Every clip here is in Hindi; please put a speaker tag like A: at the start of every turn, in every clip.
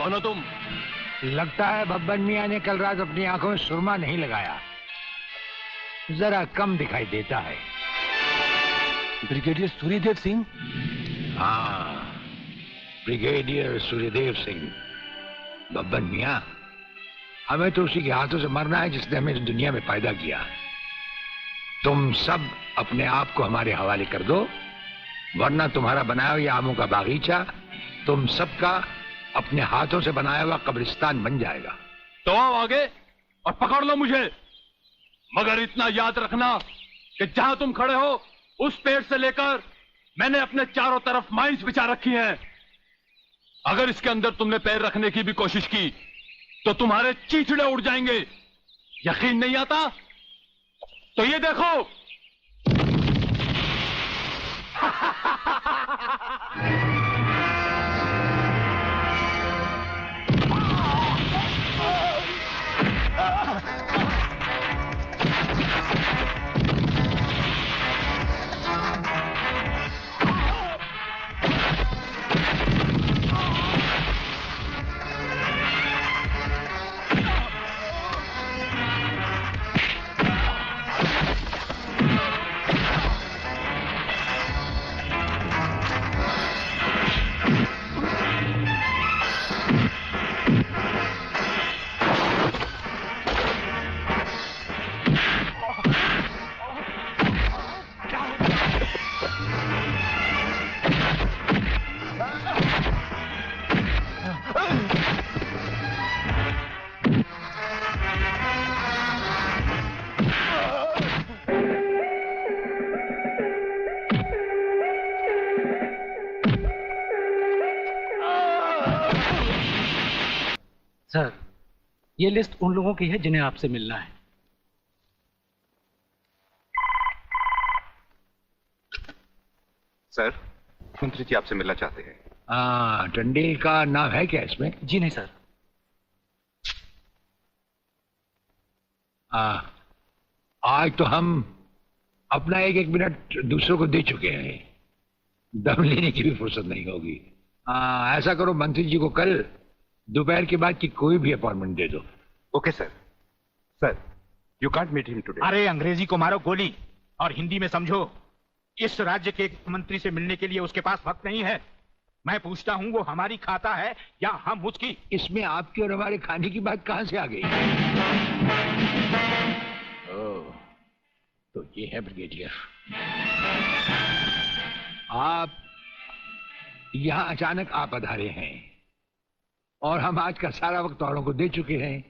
A: कौन हो तुम?
B: लगता है बब्बन मियाँ ने कल रात अपनी आंखों में सुरमा नहीं लगाया, जरा कम दिखाई देता है।
A: ब्रिगेडियर सूर्यदेव सिंह?
B: हाँ, ब्रिगेडियर सूर्यदेव सिंह। बब्बन मियाँ, हमें तो उसी के हाथों से मरना है जिसने हमें इस दुनिया में पैदा किया। तुम सब अपने आप को हमारे हवाले कर दो, वरना तुम्हारा बनाया हुआ आमों का बागीचा तुम सबका अपने हाथों से बनाया हुआ कब्रिस्तान बन जाएगा।
A: तो आओ आगे और पकड़ लो मुझे, मगर इतना याद रखना कि जहां तुम खड़े हो उस पेड़ से लेकर मैंने अपने चारों तरफ माइंस बिछा रखी हैं। अगर इसके अंदर तुमने पैर रखने की भी कोशिश की तो तुम्हारे चीथड़े उड़ जाएंगे। यकीन नहीं आता तो ये देखो।
C: सर, ये लिस्ट उन लोगों की है जिन्हें आपसे मिलना है।
D: सर, मंत्री जी आपसे मिलना चाहते हैं।
B: टंडेल का नाम है क्या इसमें?
C: जी नहीं सर।
B: आज तो हम अपना एक एक मिनट दूसरों को दे चुके हैं, दम लेने की भी फुर्सत नहीं होगी। ऐसा करो, मंत्री जी को कल दोपहर के बाद की कोई भी अपॉइंटमेंट दे दो।
D: Okay sir. Sir, you can't meet him today.
E: अरे अंग्रेजी को मारो गोली और हिंदी में समझो। इस राज्य के मंत्री से मिलने के लिए उसके पास वक्त नहीं है। मैं पूछता हूँ वो हमारी खाता है या हम उसकी?
B: इसमें आपकी और हमारे खाने की बात कहां से आ गई? तो ये है ब्रिगेडियर, आप यहां अचानक आप पधारे हैं और हम आज का सारा वक्त औरों को दे चुके हैं।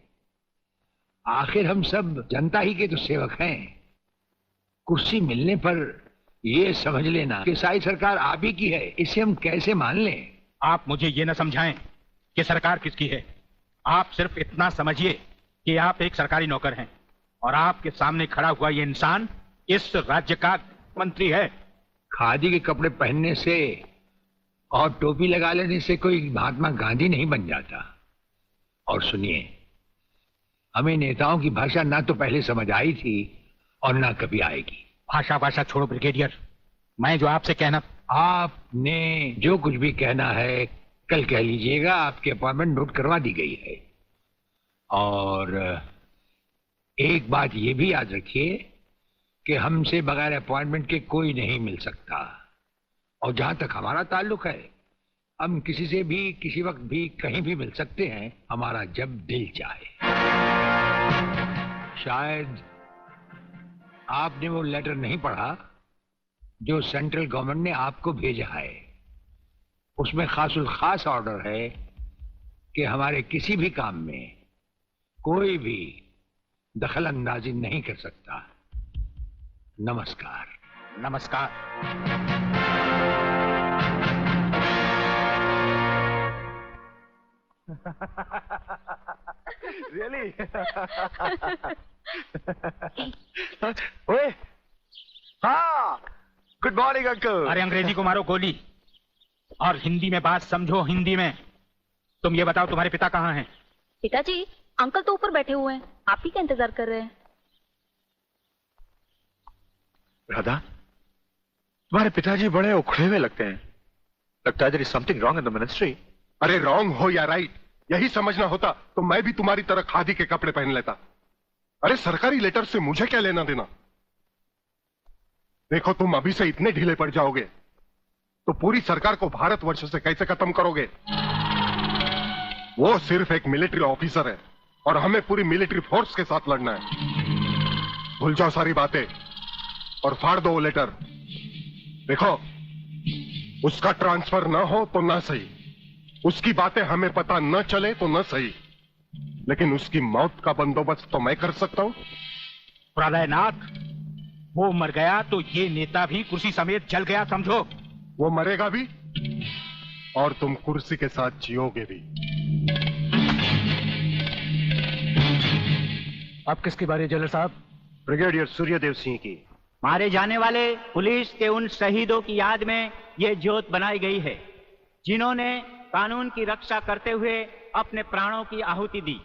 B: आखिर हम सब जनता ही के तो सेवक हैं। कुर्सी मिलने पर ये समझ लेना कि सारी सरकार आप ही की है, इसे हम कैसे मान लें?
E: आप मुझे ये न समझाएं कि सरकार किसकी है। आप सिर्फ इतना समझिए कि आप एक सरकारी नौकर हैं और आपके सामने खड़ा हुआ ये इंसान इस राज्य का मंत्री है।
B: खादी के कपड़े पहनने से और टोपी लगा लेने से कोई महात्मा गांधी नहीं बन जाता। और सुनिए, हमें नेताओं की भाषा ना तो पहले समझ आई थी और ना कभी आएगी।
E: भाषा छोड़ो ब्रिगेडियर, मैं जो आपसे कहना।
B: आपने जो कुछ भी कहना है कल कह लीजिएगा, आपकी अपॉइंटमेंट नोट करवा दी गई है। और एक बात ये भी याद रखिए कि हमसे बगैर अपॉइंटमेंट के कोई नहीं मिल सकता। और जहां तक हमारा ताल्लुक है, हम किसी से भी किसी वक्त भी कहीं भी मिल सकते हैं, हमारा जब दिल चाहे। शायद आपने वो लेटर नहीं पढ़ा जो सेंट्रल गवर्नमेंट ने आपको भेजा है। उसमें खासुल खास ऑर्डर है कि हमारे किसी भी काम में कोई भी दखल अंदाजी नहीं कर सकता। नमस्कार।
E: नमस्कार।
D: Really? ओए, हाँ, गुड मॉर्निंग अंकल।
E: अरे अंग्रेजी को मारो गोली और हिंदी में बात समझो। हिंदी में तुम ये बताओ, तुम्हारे पिता कहाँ हैं?
F: पिताजी, अंकल तो ऊपर बैठे हुए हैं, आप ही का इंतजार कर रहे हैं।
D: राधा, तुम्हारे पिताजी बड़े उखड़े हुए लगते हैं। लगता है there is something wrong in the ministry।
G: अरे रॉन्ग हो या राइट,
D: यही समझना होता तो मैं भी तुम्हारी तरह खादी के कपड़े पहन लेता। अरे सरकारी लेटर से मुझे क्या लेना देना? देखो तुम अभी से इतने ढीले पड़ जाओगे तो पूरी सरकार को भारतवर्ष से कैसे खत्म करोगे? वो सिर्फ एक मिलिट्री ऑफिसर है और हमें पूरी मिलिट्री फोर्स के साथ लड़ना है। भूल जाओ सारी बातें और फाड़ दो वो लेटर। देखो उसका ट्रांसफर ना हो तो ना सही, उसकी बातें हमें पता न चले तो न सही, लेकिन उसकी मौत का बंदोबस्त तो मैं कर सकता हूं।
E: प्रलयनाथ, वो मर गया तो ये नेता भी कुर्सी समेत जल गया समझो।
D: वो मरेगा भी और तुम कुर्सी के साथ जियोगे भी।
C: आप किसकी बारी है जनरल साहब?
G: ब्रिगेडियर सूर्यदेव सिंह की।
H: मारे जाने वाले पुलिस के उन शहीदों की याद में ये ज्योत बनाई गई है जिन्होंने कानून की रक्षा करते हुए अपने प्राणों की आहुति दी।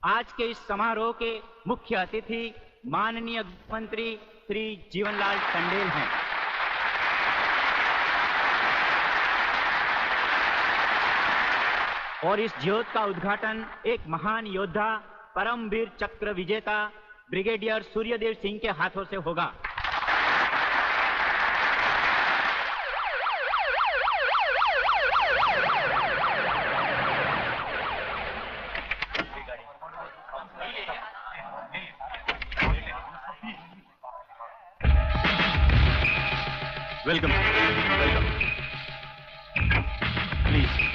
H: आज के इस समारोह के मुख्य अतिथि माननीय मंत्री श्री जीवनलाल टंडेल हैं। और इस ज्योत का उद्घाटन एक महान योद्धा, परमवीर चक्र विजेता ब्रिगेडियर सूर्यदेव सिंह के हाथों से होगा।
A: Welcome welcome please.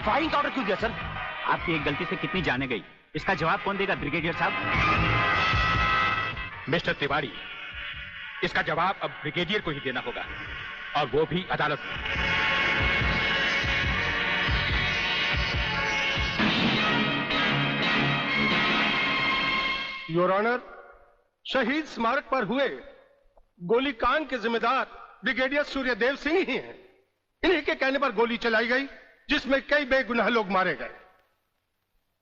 H: फायरिंग का ऑर्डर क्यों दिया सर? आपकी एक गलती से कितनी जाने गई, इसका जवाब कौन देगा ब्रिगेडियर साहब?
E: मिस्टर तिवारी, इसका जवाब अब ब्रिगेडियर को ही देना होगा और वो भी अदालत में।
D: योर ऑनर, शहीद स्मारक पर हुए गोलीकांड के जिम्मेदार ब्रिगेडियर सूर्यदेव सिंह ही हैं। इन्हीं के कहने पर गोली चलाई गई जिसमें कई बेगुनाह लोग मारे गए।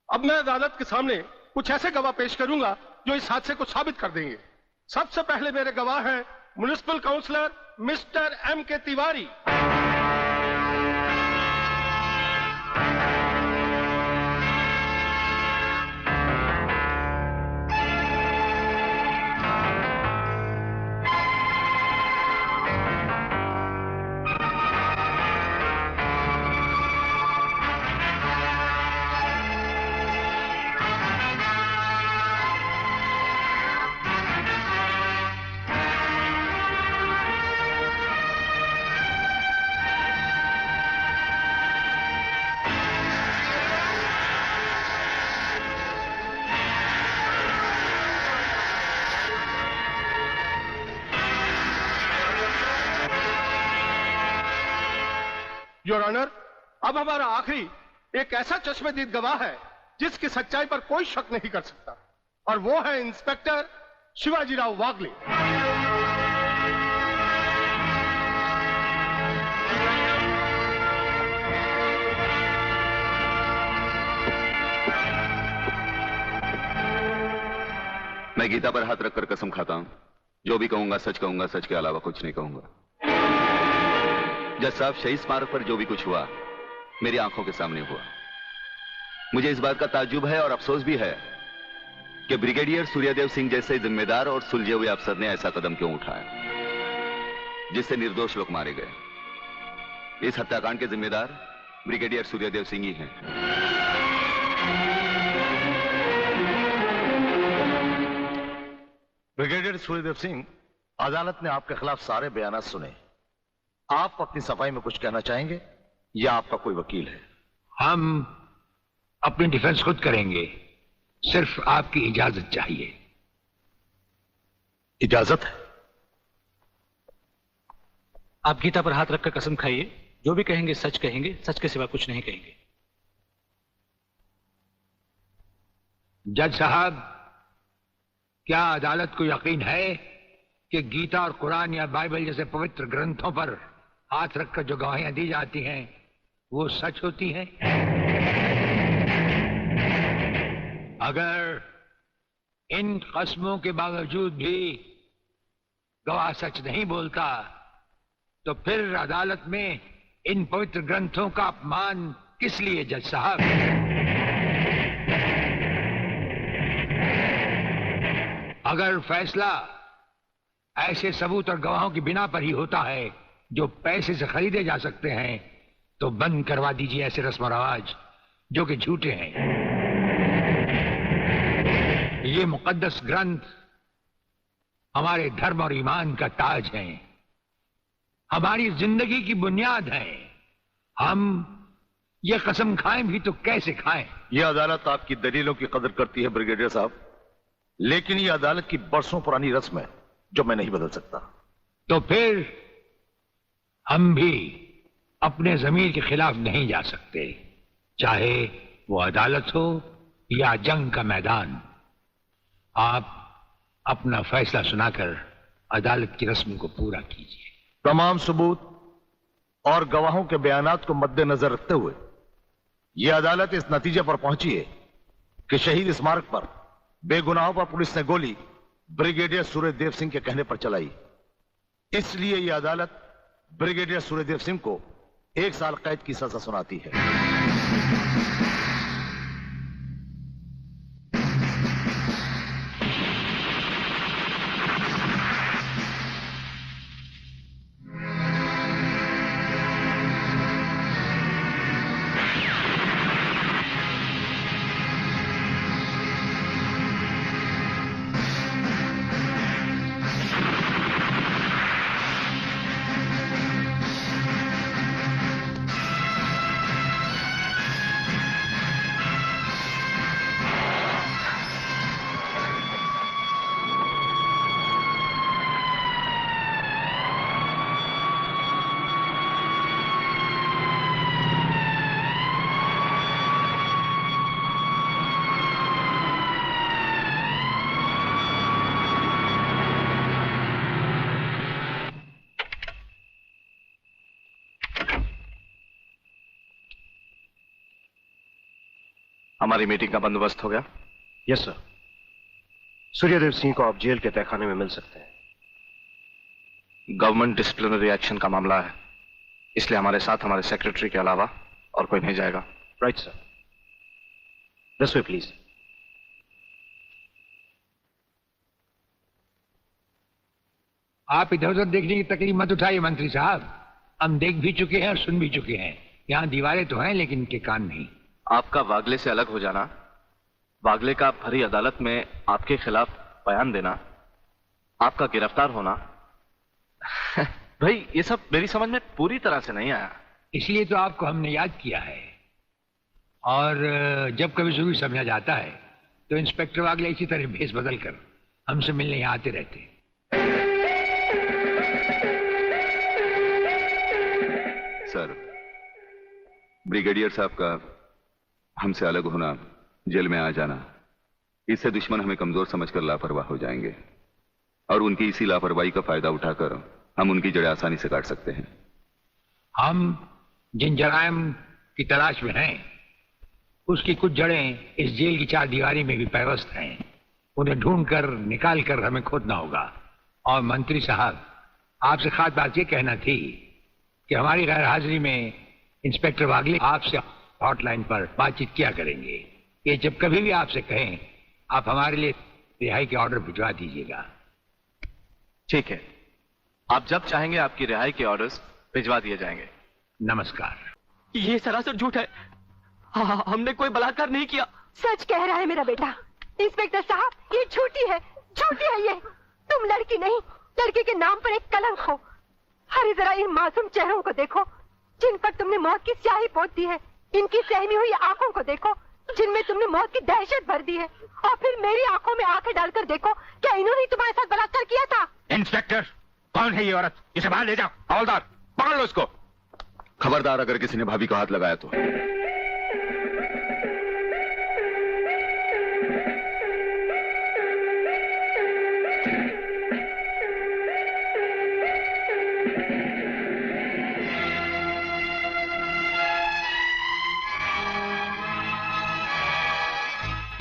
D: अब मैं अदालत के सामने कुछ ऐसे गवाह पेश करूंगा जो इस हादसे को साबित कर देंगे। सबसे पहले मेरे गवाह हैं municipal councillor mister M.K. Tiwari. Your honour, अब हमारा आखिरी एक ऐसा चश्मदीद गवाह है जिसकी सच्चाई पर कोई शक नहीं कर सकता, और वो है इंस्पेक्टर शिवाजीराव वागले।
I: मैं गीता पर हाथ रखकर कसम खाता हूं, जो भी कहूंगा सच कहूंगा, सच के अलावा कुछ नहीं कहूंगा। जज साहब, शहीद स्मारक पर जो भी कुछ हुआ मेरी आंखों के सामने हुआ। मुझे इस बात का ताज्जुब है और अफसोस भी है कि ब्रिगेडियर सूर्यदेव सिंह जैसे जिम्मेदार और सुलझे हुए अफसर ने ऐसा कदम क्यों उठाया जिससे निर्दोष लोग मारे गए। इस हत्याकांड के जिम्मेदार ब्रिगेडियर सूर्यदेव सिंह ही हैं।
J: ब्रिगेडियर सूर्यदेव सिंह, अदालत ने आपके खिलाफ सारे बयान सुने। आप अपनी सफाई में कुछ कहना चाहेंगे या आपका कोई वकील है?
B: हम अपनी डिफेंस खुद करेंगे, सिर्फ आपकी इजाजत चाहिए।
J: इजाजत है?
C: आप गीता पर हाथ रखकर कसम खाइए, जो भी कहेंगे, सच के सिवा कुछ नहीं कहेंगे।
B: जज साहब, क्या अदालत को यकीन है कि गीता और कुरान या बाइबल जैसे पवित्र ग्रंथों पर हाथ रखकर जो गवाहियां दी जाती हैं वो सच होती हैं? अगर इन कस्मों के बावजूद भी गवाह सच नहीं बोलता तो फिर अदालत में इन पवित्र ग्रंथों का अपमान किस लिए जज साहब? अगर फैसला ऐसे सबूत और गवाहों की बिना पर ही होता है जो पैसे से खरीदे जा सकते हैं तो बंद करवा दीजिए ऐसे रस्म और रवाज जो कि झूठे हैं। ये मुकद्दस ग्रंथ हमारे धर्म और ईमान का ताज है, हमारी जिंदगी की बुनियाद है। हम ये कसम खाएं भी तो कैसे खाएं?
J: यह अदालत आपकी दलीलों की कदर करती है ब्रिगेडियर साहब, लेकिन यह अदालत की बरसों पुरानी रस्म है जो मैं नहीं बदल सकता।
B: तो फिर हम भी अपने जमीर के खिलाफ नहीं जा सकते, चाहे वो अदालत हो या जंग का मैदान। आप अपना फैसला सुनाकर अदालत की रस्म को पूरा कीजिए।
J: तमाम सबूत और गवाहों के बयानात को मद्देनजर रखते हुए यह अदालत इस नतीजे पर पहुंची है कि शहीद स्मारक पर बेगुनाहों पर पुलिस ने गोली ब्रिगेडियर सूर्यदेव सिंह के कहने पर चलाई। इसलिए यह अदालत ब्रिगेडियर सूर्यदेव सिंह को 1 साल कैद की सजा सुनाती है।
G: हमारी मीटिंग का बंदोबस्त हो गया?
K: Yes sir. सूर्यदेव सिंह को आप जेल के तहखाने में मिल सकते हैं।
G: गवर्नमेंट डिसिप्लिनरी एक्शन का मामला है, इसलिए हमारे साथ हमारे सेक्रेटरी के अलावा और कोई नहीं जाएगा।
K: Right sir. This way please.
B: आप इधर उधर देखने की तकलीफ मत उठाइए मंत्री साहब, हम देख भी चुके हैं और सुन भी चुके हैं। यहाँ दीवारें तो हैं लेकिन इनके कान नहीं।
G: आपका वागले से अलग हो जाना, वागले का भरी अदालत में आपके खिलाफ बयान देना, आपका गिरफ्तार होना भाई ये सब मेरी समझ में पूरी तरह से नहीं आया।
B: इसलिए तो आपको हमने याद किया है। और जब कभी सुबह समझा जाता है तो इंस्पेक्टर वागले इसी तरह भेस बदल कर हमसे मिलने यहाँ आते रहते।
I: सर, ब्रिगेडियर साहब का हमसे अलग होना, जेल में आ जाना, इससे दुश्मन हमें कमजोर समझकर लापरवाह हो जाएंगे और उनकी इसी लापरवाही का फायदा उठाकर हम उनकी जड़ें आसानी से काट सकते हैं।
B: हम जिन जराइम की तलाश में हैं उसकी कुछ जड़ें इस जेल की 4 दीवारी में भी पैवस्त हैं। उन्हें ढूंढकर निकाल कर हमें खोदना होगा। और मंत्री साहब, आपसे खास बात ये कहना थी कि हमारी गैर हाजिरी में इंस्पेक्टर वागले आपसे हॉटलाइन पर बातचीत किया करेंगे। ये जब कभी भी आपसे कहें आप हमारे लिए रिहाई के ऑर्डर भिजवा दीजिएगा।
G: ठीक है, आप जब चाहेंगे आपकी रिहाई के ऑर्डर्स भिजवा दिए जाएंगे।
B: नमस्कार।
L: ये सरासर झूठ है, हमने कोई बलात्कार नहीं किया।
M: सच कह रहा है मेरा बेटा। इंस्पेक्टर साहब, ये झूठी है, झूठी है ये। तुम लड़की नहीं, लड़की के नाम पर एक कलंक हो। अरे जरा इन मासूम चेहरों को देखो जिन पर तुमने मौत की स्याही पोत दी है। इनकी सहमी हुई आंखों को देखो जिनमें तुमने मौत की दहशत भर दी है। और फिर मेरी आंखों में आंखें डालकर देखो, क्या इन्होंने तुम्हारे साथ बलात्कार किया था?
E: इंस्पेक्टर, कौन है ये औरत? इसे बाहर ले जाओ। हवलदार, पकड़ लो इसको।
I: खबरदार अगर किसी ने भाभी को हाथ लगाया तो।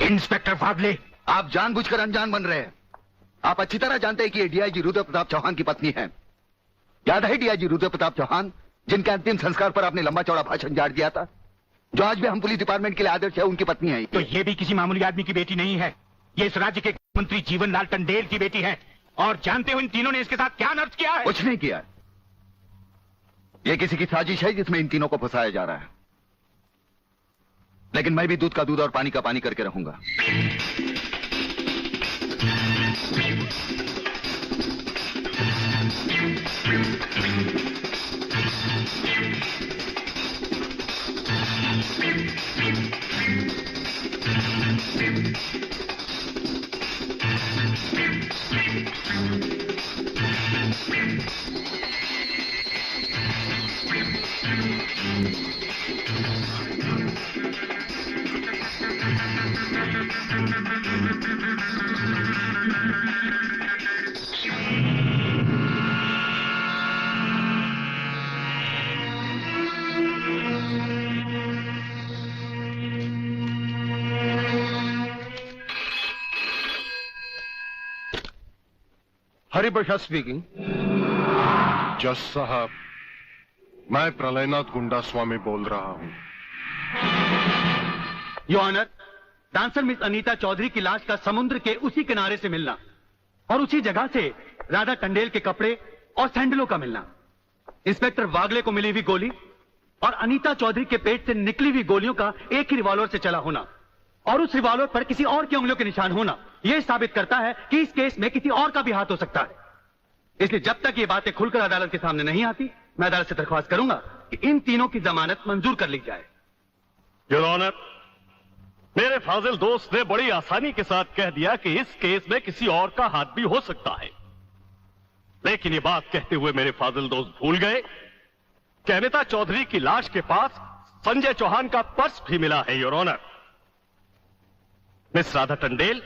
E: इंस्पेक्टर वागले,
I: आप जानबूझकर अनजान बन रहे हैं। आप अच्छी तरह जानते हैं कि ये डीआईजी रुद्र प्रताप चौहान की पत्नी है। याद है डीआईजी रुद्र प्रताप चौहान जिनके अंतिम संस्कार पर आपने लंबा चौड़ा भाषण झाड़ दिया था, जो आज भी हम पुलिस डिपार्टमेंट के लिए आदर्श है, उनकी पत्नी है।
E: तो ये भी किसी मामूली आदमी की बेटी नहीं है, ये इस राज्य के मंत्री जीवन लाल टंडेल की बेटी है। और जानते हो इन तीनों ने इसके साथ क्या नर्च किया है?
I: कुछ नहीं किया। ये किसी की साजिश है जिसमें इन तीनों को फंसाया जा रहा है। लेकिन मैं भी दूध का दूध और पानी का पानी करके रहूंगा।
D: हरिप्रसाद स्पीकिंग।
K: जज साहब, मैं प्रलयनाथ गुंडा स्वामी बोल रहा हूं।
L: Your honour, dancer miss Anita Chaudhary की लाश का समुद्र के उसी किनारे से मिलना और उसी जगह से राधा टंडेल के कपड़े और सैंडलों का मिलना, इंस्पेक्टर वागले को मिली हुई गोली और अनीता चौधरी के पेट से निकली हुई गोलियों का एक ही रिवॉल्वर से चला होना और उस रिवॉल्वर पर किसी और की उंगलियों के निशान होना, यह साबित करता है कि इस केस में किसी और का भी हाथ हो सकता है। इसलिए जब तक ये बातें खुलकर अदालत के सामने नहीं आती, मैं अदालत से दरख्वास्त करूंगा कि इन तीनों की जमानत मंजूर कर ली जाए।
N: योर ऑनर, मेरे फाजिल दोस्त ने बड़ी आसानी के साथ कह दिया कि इस केस में किसी और का हाथ भी हो सकता है। लेकिन ये बात कहते हुए मेरे फाजिल दोस्त भूल गए कि अनीता चौधरी की लाश के पास संजय चौहान का पर्स भी मिला है। Your honour, miss Radha Tandel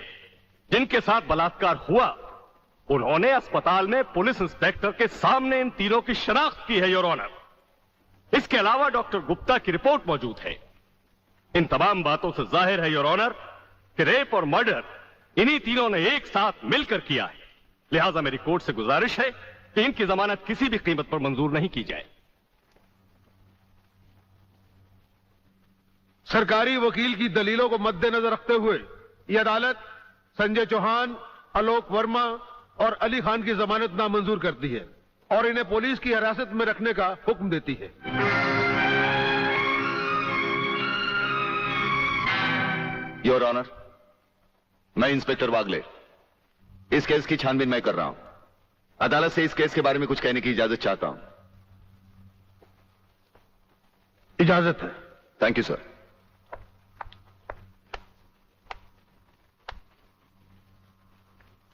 N: जिनके साथ बलात्कार हुआ, उन्होंने अस्पताल में पुलिस इंस्पेक्टर के सामने इन तीनों की शनाख्त की है। योर ऑनर, इसके अलावा डॉक्टर गुप्ता की रिपोर्ट मौजूद है। इन तमाम बातों से जाहिर है योर ऑनर कि रेप और मर्डर इन्हीं तीनों ने एक साथ मिलकर किया है। लिहाजा मेरी कोर्ट से गुजारिश है कि इनकी जमानत किसी भी कीमत पर मंजूर नहीं की जाए।
D: सरकारी वकील की दलीलों को मद्देनजर रखते हुए यह अदालत संजय चौहान, आलोक वर्मा और अली खान की जमानत नामंजूर करती है और इन्हें पुलिस की हिरासत में रखने का हुक्म देती है।
I: योर ऑनर, मैं इंस्पेक्टर वागले इस केस की छानबीन मैं कर रहा हूं। अदालत से इस केस के बारे में कुछ कहने की इजाजत चाहता हूं।
D: इजाजत है।
I: Thank you sir.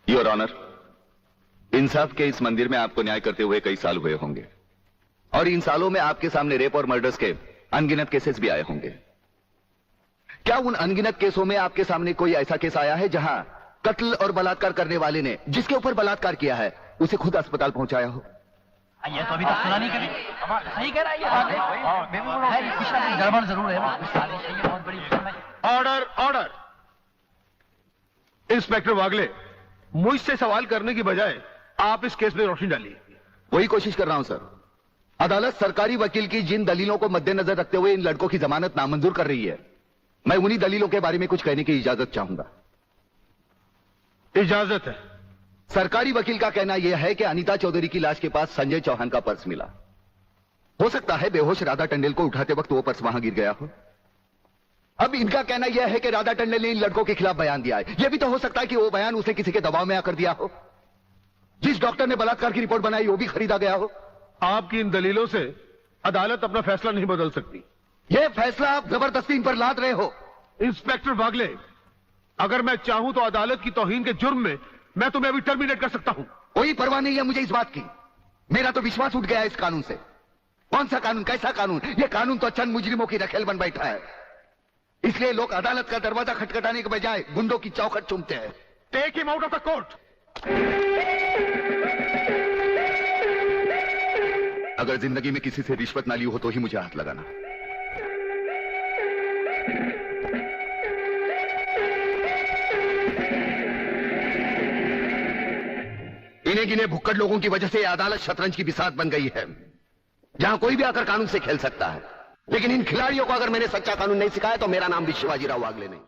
I: Your honour, इंसाफ के इस मंदिर में आपको न्याय करते हुए कई साल हुए होंगे और इन सालों में आपके सामने रेप और मर्डर्स के अनगिनत केसेस भी आए होंगे। क्या उन अनगिनत केसों में आपके सामने कोई ऐसा केस आया है जहां कत्ल और बलात्कार करने वाले ने जिसके ऊपर बलात्कार किया है उसे खुद अस्पताल पहुंचाया हो?
O: ये तो अभी तक सुना नहीं कभी। सही कह रहा है ये बात, गड़बड़ जरूर है। बहुत बड़ी
D: ऑर्डर, ऑर्डर। इंस्पेक्टर वागले, मुझसे सवाल करने की बजाय आप इस केस में रोशनी डालिए।
I: वही कोशिश कर रहा हूं सर। अदालत सरकारी वकील की जिन दलीलों को मद्देनजर रखते हुए इन लड़कों की जमानत नामंजूर कर रही है, मैं उन्हीं दलीलों के बारे में कुछ कहने की इजाजत चाहूंगा।
D: इजाजत है।
I: सरकारी वकील का कहना यह है कि अनीता चौधरी की लाश के पास संजय चौहान का पर्स मिला। हो सकता है बेहोश राधा टंडेल को उठाते वक्त वो पर्स वहां गिर गया हो। अब इनका कहना यह है कि राधा टंडेल ने इन लड़कों के खिलाफ बयान दिया है। यह भी तो हो सकता है कि वो बयान उसे किसी के दबाव में आकर दिया हो। जिस डॉक्टर ने बलात्कार की रिपोर्ट बनाई वो भी खरीदा गया हो।
D: आपकी इन दलीलों से अदालत अपना फैसला नहीं बदल सकती।
I: यह फैसला आप जबरदस्ती इन पर लाद रहे हो।
D: इंस्पेक्टर वागले, अगर मैं चाहूं तो अदालत की तौहीन के जुर्म में मैं तुम्हें अभी टर्मिनेट कर सकता हूं।
I: कोई परवाह नहीं है मुझे इस बात की। मेरा तो विश्वास उठ गया है इस कानून से। कौन सा कानून, कैसा कानून? यह कानून तो चंद मुजरिमों की रखेल बन बैठा है। इसलिए लोग अदालत का दरवाजा खटखटाने के बजाय गुंडों की चौखट चूमते हैं।
D: Take him out of the court.
I: अगर जिंदगी में किसी से रिश्वत ना ली हो तो ही मुझे हाथ लगाना। इन्हें गिने भुक्कड़ लोगों की वजह से अदालत शतरंज की बिसात बन गई है, जहां कोई भी आकर कानून से खेल सकता है। लेकिन इन खिलाड़ियों को अगर मैंने सच्चा कानून नहीं सिखाया तो मेरा नाम भी शिवाजी राव वागले नहीं।